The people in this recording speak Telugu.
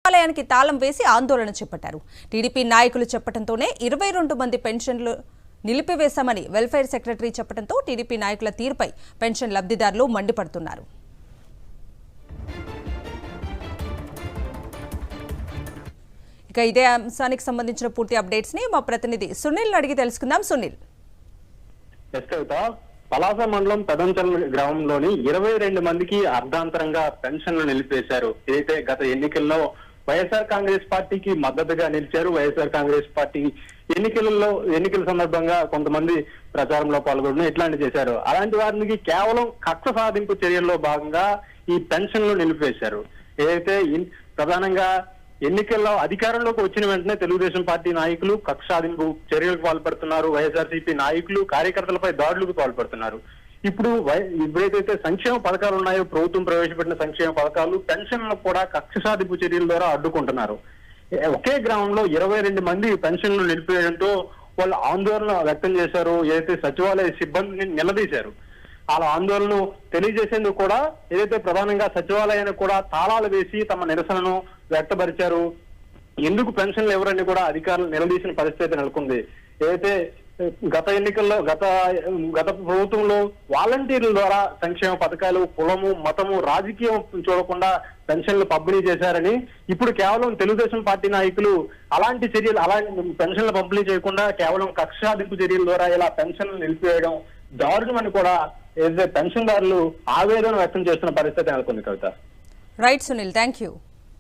సచివాలయానికి తాళం వేసి ఆందోళన చేపట్టారు. టీడీపీ నాయకులు చెప్పడంతోనే 22 మంది పెన్షన్లు నిలిపివేశామని వెల్ఫేర్ సెక్రటరీ చెప్పడంతో టీడీపీ నాయకుల తీరుపై పెన్షన్ లబ్ధిదారులు మండిపడుతున్నారు. ఇక ఇదే అంశానికి సంబంధించిన పూర్తి అప్డేట్స్ ని మా ప్రతినిధి సునీల్ అడిగి తెలుసుకుందాం. సునీల్, పలాస మండలం పెదంచల్ గ్రామంలోని 22 మందికి అర్ధాంతరంగా పెన్షన్లు నిలిపేశారు. ఏదైతే గత ఎన్నికల్లో వైఎస్ఆర్ కాంగ్రెస్ పార్టీకి మద్దతుగా నిలిచారు. వైఎస్ఆర్ కాంగ్రెస్ పార్టీ ఎన్నికల సందర్భంగా కొంతమంది ప్రచారంలో పాల్గొనడం ఇట్లాంటి చేశారు. అలాంటి వారికి కేవలం కక్ష సాధింపు చర్యల్లో భాగంగా ఈ పెన్షన్లు నిలిపేశారు. ఏదైతే ప్రధానంగా ఎన్నికల్లో అధికారంలోకి వచ్చిన వెంటనే తెలుగుదేశం పార్టీ నాయకులు కక్ష సాధింపు చర్యలకు పాల్పడుతున్నారు. వైఎస్ఆర్సీపీ నాయకులు కార్యకర్తలపై దాడులకు పాల్పడుతున్నారు. ఇప్పుడు ఎప్పుడైతే సంక్షేమ పథకాలు ఉన్నాయో, ప్రభుత్వం ప్రవేశపెట్టిన సంక్షేమ పథకాలు, పెన్షన్లను కూడా కక్ష సాధింపు చర్యల ద్వారా అడ్డుకుంటున్నారు. ఒకే గ్రామంలో 22 మంది పెన్షన్లు నిలిపేయడంతో వాళ్ళు ఆందోళన వ్యక్తం చేశారు. ఏదైతే సచివాలయ సిబ్బందిని నిలదీశారు. వాళ్ళ ఆందోళనను తెలియజేసేందుకు కూడా ఏదైతే ప్రధానంగా సచివాలయానికి కూడా తాళాలు వేసి తమ నిరసనను వ్యక్తపరిచారు. ఎందుకు పెన్షన్లు ఎవరని కూడా అధికారులు నిలదీసిన పరిస్థితి నెలకొంది. ఏదైతే గత ఎన్నికల్లో గత ప్రభుత్వంలో వాలంటీర్ల ద్వారా సంక్షేమ పథకాలు కులము, మతము, రాజకీయం చూడకుండా పెన్షన్లు పంపిణీ చేశారని, ఇప్పుడు కేవలం తెలుగుదేశం పార్టీ నాయకులు అలాంటి చర్యలు, పెన్షన్లు పంపిణీ చేయకుండా కేవలం కక్ష సాధింపు చర్యల ద్వారా ఇలా పెన్షన్లు నిలిపివేయడం దారుణమని కూడా ఏదైతే పెన్షన్దారులు ఆవేదన వ్యక్తం చేస్తున్న పరిస్థితి నెలకొంది. Kavitha. Right Sunil, thank you.